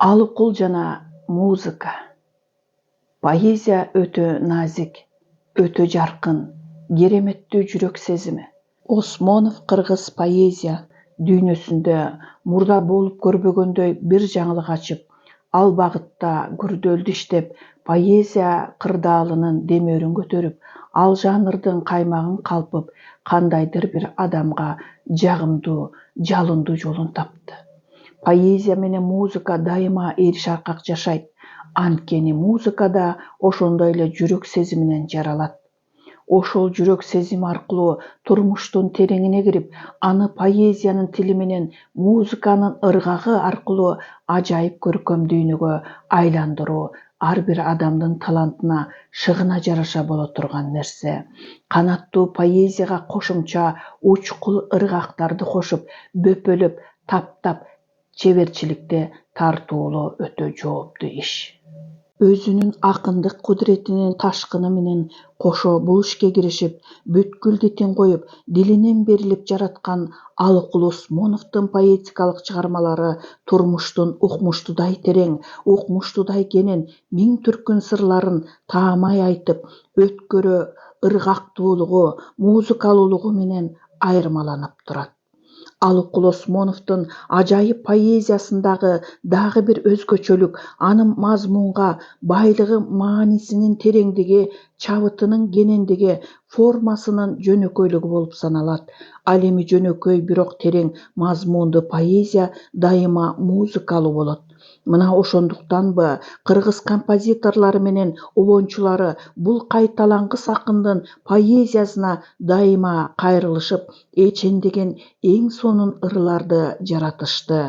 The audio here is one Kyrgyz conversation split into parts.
Алыкул жана музыка. Поэзия өтө назик, өтө жаркын, кереметтүү жүрөк сезими. Осмонов кыргыз поэзия дүйнөсүндө мурда болуп көрбөгөндөй бир жаңылык ачып, ал багытта күрдөөлдү иштеп, поэзия кырдаалынын демерин көтөрүп, ал жанрдын каймагын калпып, кандайдыр бир адамга жагымдуу, жалындуу жолун тапты. Поэзия менен музыка дайыма эриш аркак жашайт. Анткени музыка да ошондой эле жүрөк сезиминен жаралат. Ошол жүрөк сезим аркылуу турмуштун тереңине кирип, аны поэзиянын тили менен музыканын ыргагы аркылуу ажайып көркөм дүйнөгө айландыруу ар бир адамдын талантына, шыгына жараша боло турган нерсе. Канаттуу поэзияга кошумча учкул ыргактарды кошуп, бөпөлөп, таптап, чеберчиликте тартуулоо өтө жооптуу иш. Өзүнүн акындык кудуретинин ташкыны менен кошо бул ишке киришип, бүткүл дитин коюп, дилинен берилип жараткан Алыкул Осмоновдун поэтикалык чыгармалары турмуштун укмуштуудай терең, укмуштуудай кенен, миң түркүн сырларын таамай айтып, өткөрө ыргактуулугу, музыкалуулугу менен айырмаланып турат. Алыкул Осмоновдун ажайып поэзиясындагы дагы бир өзгөчөлүк анын мазмунга байлыгы, маанисинин тереңдиги, чабытынын кенендиги, формасынын жөнөкөйлүгү болуп саналат. Ал эми жөнөкөй, бирок терең мазмундуу поэзия дайыма музыкалуу болот. Мына ошондуктанбы кыргыз композиторлору менен обончулары бул кайталангыс акындын поэзиясына дайыма кайрылышып, эчендеген эң сонун ырларды жаратышты.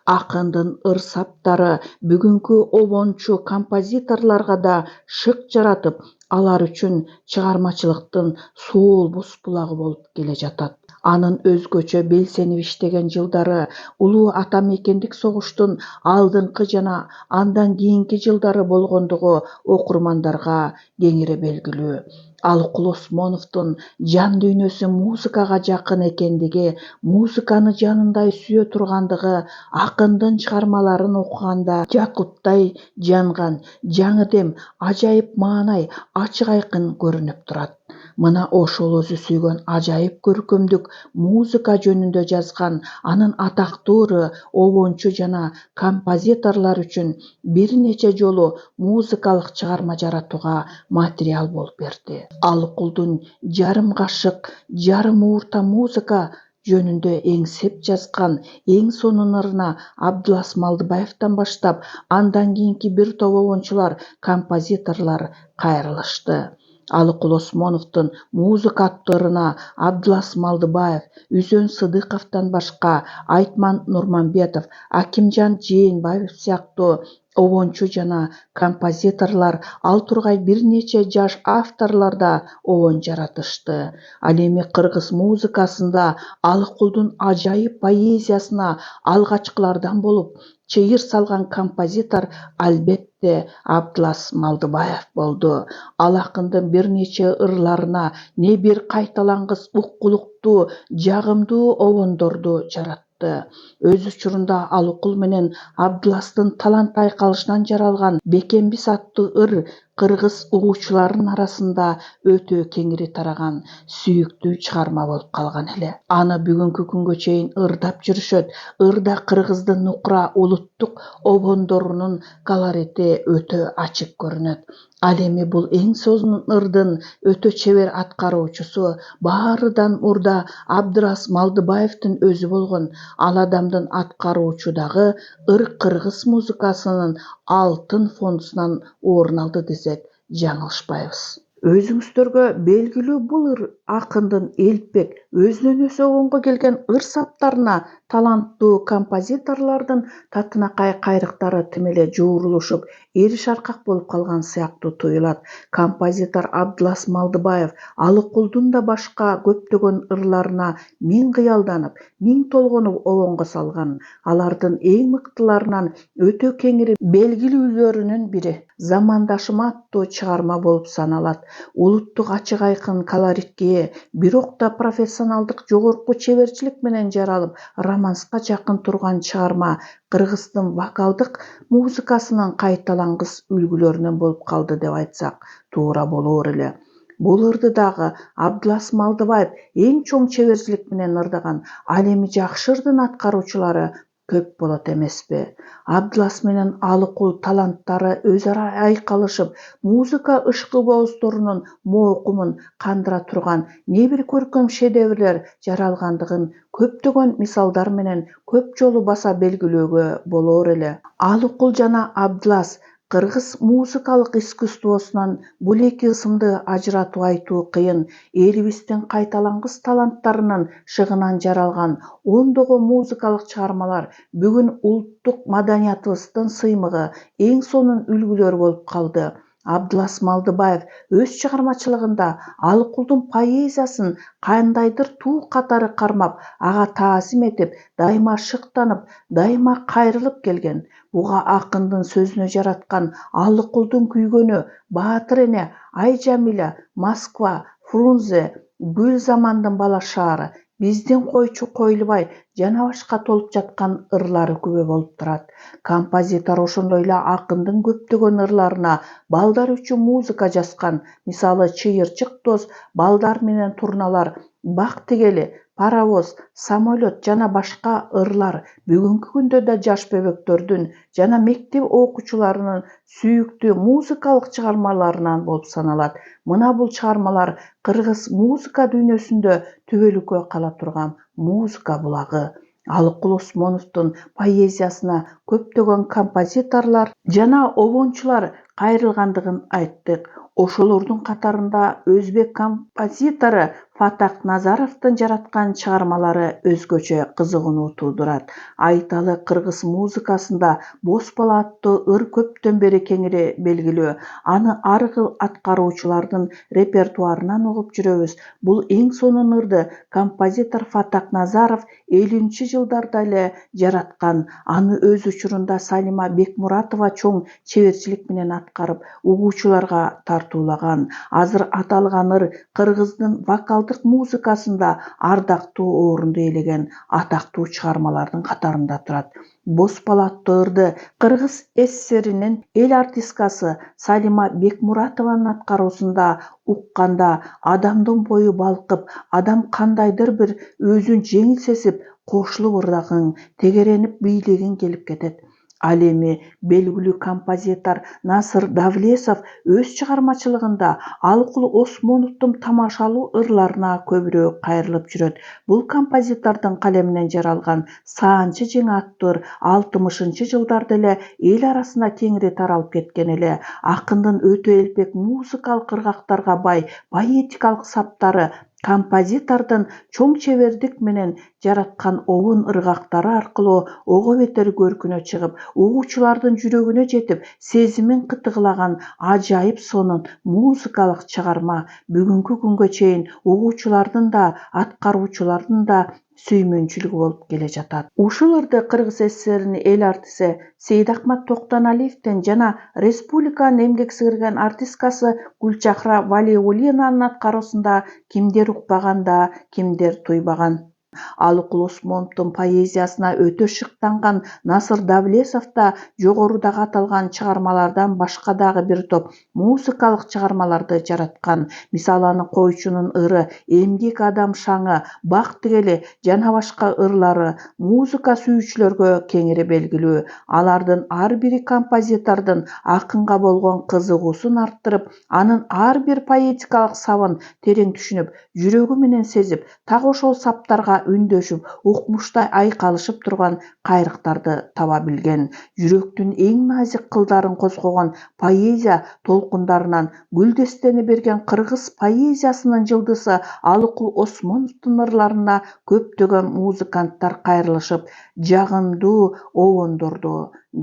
Акындын ыр саптары бүгүнкү обончу композиторлорго да шык жаратып, алар үчүн чыгармачылыктын суолбус булагы болуп келе жатат. Анын өзгөчө белсенип иштеген жылдары улуу ата мекендик согуштун алдыңкы жана андан кийинки жылдары болгондугу окурмандарга кеңири белгилүү. Алыкул Осмоновдун жан дүйнөсү музыкага жакын экендиги, музыканы жанындай сүйө тургандыгы, акындын чыгармаларын окуганда жакуттай жанган жаңы дем, ажайып маанай ачык айкын көрүнүп турат. Мына ошол өзү сүйгөн ажайып көркөмдүк музыка жөнүндө жазган анын атактуу ыры обончу жана композиторлор үчүн бир нече жолу музыкалык чыгарма жаратууга материал болуп берди. Алыкулдун жарым кашык, жарым уурта музыка жөнүндө эңсеп жазган эң сонун ырына Абдылас Малдыбаевден баштап, андан кийинки бир топ обончулар, композиторлор кайрылышты. Алыкул Осмоновдун музыка аттуу ырына Абдылас Малдыбаев, Үзөн Сыдыковдон башка Айтман Нурманбетов, Акимжан Жээнбаев сыяктуу обончу жана композиторлор, ал тургай бир нече жаш авторлор да обон жаратышты. Ал эми кыргыз музыкасында Алыкулдун ажайып поэзиясына алгачкылардан болуп чыйыр салган композитор албетте Абдылас Малдыбаев болду. Ал акындын бир нече ырларына не бир кайталангыс уккулуктуу, жагымдуу обондорду жаратты. Өз учурунда Алыкул менен Абдыластын талант айкалышынан жаралган Бекембис аттуу ыр кыргыз угуучуларынын арасында өтө кеңири тараган сүйүктүү чыгарма болуп калган эле. Аны бүгүнкү күнгө чейин ырдап жүрүшөт. Ырда кыргыздын нукура улуттук обондорунун колорити өтө ачык көрүнөт. Ал эми бул эң сонун ырдын өтө чебер аткаруучусу баарыдан мурда Абдылас Малдыбаевдин өзү болгон. Ал адамдын аткаруучу дагы ыр кыргыз музыкасынын алтын фондусунан орун алды десек жаңылышпайбыз. Өзүңүздөргө белгилүү бул ыр акындын элпек, өзүнөн өзү обонго келген ыр саптарына таланттуу композиторлордун татынакай кайрыктары тим эле жуурулушуп, эриш аркак болуп калган сыяктуу туюлат. Композитор Абдылас Малдыбаев Алыкулдун да башка көптөгөн ырларына миң кыялданып, миң толгонуп обонго салган. Алардын эң мыктыларынан өтө кеңири белгилүүлөрүнүн бири Замандашыма аттуу чыгарма болуп саналат. улуттук ачык айкын колоритке ээ, бирок да профессионалдык жогорку чеберчилик менен жаралып, романска жакын турган чыгарма кыргыздын вокалдык музыкасынын кайталангыс үлгүлөрүнөн болуп калды деп айтсак туура болоор эле. Бул ырды дагы Абдылас Малдыбаев эң чоң чеберчилик менен ырдаган, ал эми жакшы ырдын аткаруучулары көп болот эмеспи? Абдылас менен Алыкул таланттары өз ара айкалышып, музыка ышкыбоздорунун моокумун кандыра турган небир көркөм шедеврлер жаралгандыгын көптөгөн мисалдар менен көп жолу баса белгилөөгө болоор эле. Алыкул жана Абдылас кыргыз музыкалык искусствосунан бул эки ысымды ажыратып айтуу кыйын. Элибиздин кайталангыс таланттарынын шыгынан жаралган ондогон музыкалык чыгармалар бүгүн улуттук маданиятыбыздын сыймыгы, эң сонун үлгүлөр болуп калды. Абдылас Малдыбаев өз чыгармачылыгында Алыкулдун поэзиясын кандайдыр туу катары кармап, ага таазим этип, дайыма шыктанып, дайыма кайрылып келген. Буга акындын сөзүнө жараткан Алыкулдун күйгөнү, Баатыр эне, Айжамиля, Москва, Фрунзе, Гүл замандын бала шаары, биздин койчу Койлубай жана башка толуп жаткан ырлары күбө болуп турат. Композитор ошондой эле акындын көптөгөн ырларына балдар үчүн музыка жазган. Мисалы Чыйырчык дос, Балдар менен турналар, Бак тигели, Паровоз, Самолет жана башка ырлар бүгүнкү күндө да жаш бөбөктөрдүн жана мектеп окуучуларынын сүйүктүү музыкалык чыгармаларынан болуп саналат. Мына бул чыгармалар кыргыз музыка дүйнөсүндө түбөлүккө кала турган музыка булагы. Алыкул Осмоновдун поэзиясына көптөгөн композиторлор жана обончулар кайрылгандыгын айттык. Ошолордун катарында өзбек композитору Фатак Назаровдун жараткан чыгармалары өзгөчө кызыгууну туудурат. Айталы кыргыз музыкасында Боз бала аттуу ыр көптөн бери кеңири белгилүү. Аны ар кыл аткаруучулардын репертуарынан угуп жүрөбүз. Бул эң сонун ырды композитор Фатак Назаров 50-жылдарда эле жараткан. Аны өз учурунда Салима Бекмуратова чоң чеберчилик менен аткарып, угуучуларга тартуулаган. Азыр аталган ыр кыргыздын вокалдык музыкасында ардактуу орунду ээлеген атактуу чыгармалардын катарында турат. Боз бала аттуу ырды Кыргыз СССРинин эл артисткасы Салима Бекмуратованын аткаруусунда укканда адамдын бою балкып, адам кандайдыр бир өзүн жеңил сезип, кошулуп ырдагың, тегеренип бийлегиң келип кетет. Ал эми белгилүү композитор Насыр Давлесов өз чыгармачылыгында Алыкул Осмоновдун тамашалуу ырларына көбүрөөк кайрылып жүрөт. Бул композитордун калеминен жаралган Саанчы жеңе аттуу ыр 60-жылдарда эле эл арасына кеңири таралып кеткен эле. Акындын өтө элпек музыкалык ыргактарга бай поэтикалык саптары композитордун чоң чебердик менен жараткан обон ыргактары аркылуу ого бетер көркүнө чыгып, угуучулардын жүрөгүнө жетип, сезимин кытыгылаган ажайып сонун музыкалык чыгарма бүгүнкү күнгө чейин угуучулардын да, аткаруучулардын да сүймөнчүлүгү болуп келе жатат. Ушул ырды Кыргыз СССРинин эл артиси Сейдакмат Токтоналиевдин жана республиканын эмгек сіңирген артисткасы Гүлчахра Валиуллинанын аткаруусунда кимдер укпаганда, кимдер туйбаган. Алыкул Осмоновдун поэзиясына өтө шыктанган Насыр Давлесов да жогорудагы аталган чыгармалардан башка дагы бир топ музыкалык чыгармаларды жараткан. Мисалы аны Койчунун ыры, Эмгек адам шаңы, Бак тигели жана башка ырлары музыка сүйүүчүлөргө кеңири белгилүү. Алардын ар бири композитордун акынга болгон кызыгуусун арттырып, анын ар бир поэтикалык сабын терең түшүнүп, жүрөгү менен сезип, так ошол саптарга үндөшүп, укмуштай айкалышып турган кайрыктарды таба билген. Жүрөктүн эң назик кылдарын козгогон поэзия толкундарынан гүлдестени берген кыргыз поэзиясынын жылдызы Алыкул Осмоновдун ырларына көптөгөн музыканттар кайрылышып, жагымдуу обондорду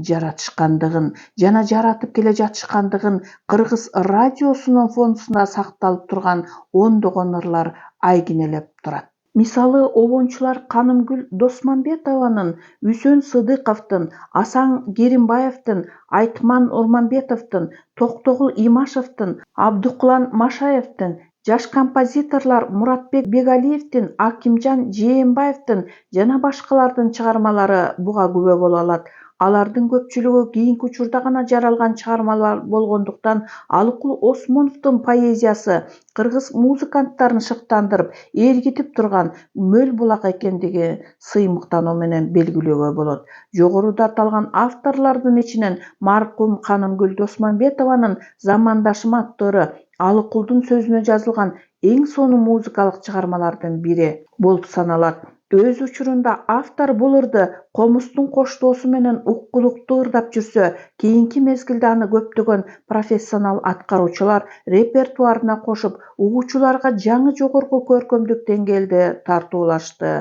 жаратышкандыгын жана жаратып келе жатышкандыгын кыргыз радиосунун фондусунда сакталып турган ондогон ырлар айгинелеп турат. Мисалы, обончулар Канымгүл Досмамбетованын, Үсөн Сыдыковдун, Асан Керимбаевдин, Айтман Урманбетовдун, Токтогул Имашевдин, Абдукулан Машаевдин, жаш композиторлор Муратбек Бегалиевдин, Акимжан Жээнбаевдин жана башкалардын чыгармалары буга күбө боло алат. Алардын көпчүлүгү кийинки учурда гана жаралган чыгармалар болгондуктан Алыкул Осмоновдун поэзиясы кыргыз музыканттарын шыктандырып, ээргитип турган мөл булак экендиги сыймыктануу менен белгилөөгө болот. Жогоруда аталган авторлордун ичинен маркум Канымгүл Досмамбетованын «Замандашым» аттары Алыкулдун сөзүнө жазылган эң сонун музыкалык чыгармалардын бири болуп саналат. Өз учурунда автор бул ырды комустун коштоосу менен уккулуктуу ырдап жүрсө, кийинки мезгилде аны көптөгөн профессионал аткаруучулар репертуарына кошуп, угуучуларга жаңы жогорку көркөмдүк деңгээлде тартуулашты.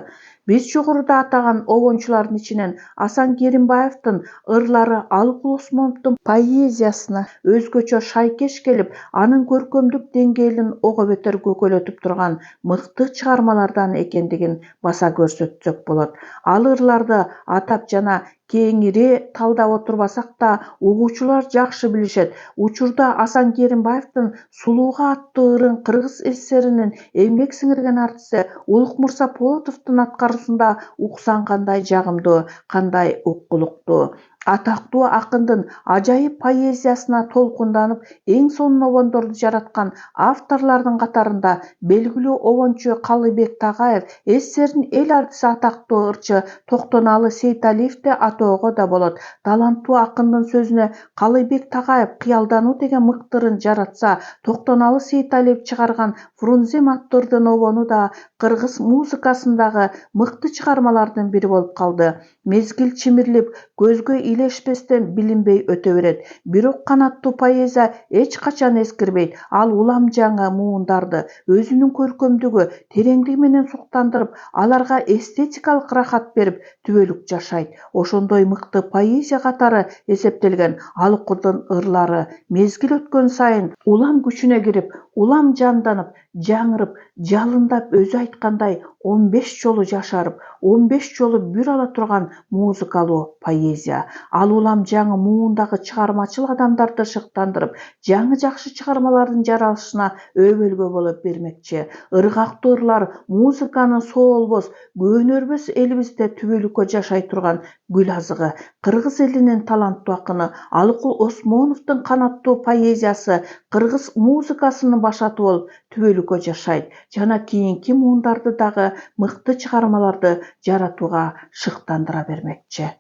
Биз жогоруда атаган обончулардын ичинен Асан Керимбаевдин ырлары Алыкул Осмоновдун поэзиясына өзгөчө шайкеш келип, анын көркөмдүк деңгээлин ого бетер көкөлөтүп турган мыкты чыгармалардан экендигин баса көрсөтсөк болот. Ал ырларды атап жана кеңири талдап отурбасак да, угуучулар жакшы билишет. Учурда Асан Керимбаевдин «Сулууга» аттуу ырын Кыргыз СССРинин эмгек сиңирген артисти Улукмурса Полотовдун аткаруусунда уксаң кандай жагымдуу, кандай уккулуктуу. Атактуу акындын ажайып поэзиясына толкунданып, эң сонун обондорду жараткан авторлордун катарында белгилүү обончу Калыбек Тагаев, СССРдин эл артисти атактуу ырчы Токтоналы Сейталиевди атоого да болот. Таланттуу акындын сөзүнө Калыбек Тагаев «Кыялдануу» деген мыкты ырын жаратса, Токтоналы Сейталиев чыгарган «Фрунзем» аттуу ырдын обону да кыргыз музыкасындагы мыкты чыгармалардын бири болуп калды. Мезгил чимирлип, көзгө илешпестен билинбей өтө берет. Бирок канаттуу поэзия эч качан эскирбейт. Ал улам жаңы муундарды өзүнүн көркөмдүгү, тереңдиги менен суктандырып, аларга эстетикалык рахат берип, түбөлүк жашайт. Ошондой мыкты поэзия катары эсептелген Алыкулдун ырлары мезгил өткөн сайын улам күчүнө кирип, улам жанданып, жаңырып, жалындап, өзү айткандай 15 жолу жашарып, 15 жолу бүр ала турган музыкалуу поэзия. Ал улам жаңы муундагы чыгармачыл адамдарды шыктандырып, жаңы жакшы чыгармалардын жаралышына өбөлгө болуп бермекчи. Ыргактуу ырлар музыканын соолбос, көнөрбөс элибизде түбөлүккө жашай турган гүл азыгы. Кыргыз элинин таланттуу акыны Алыкул Осмоновдун канаттуу поэзиясы кыргыз музыкасынын башаты болуп түбөлүккө жашайт жана кийинки муундарды дагы мыкты чыгармаларды жаратууга шыктандыра бермекчи.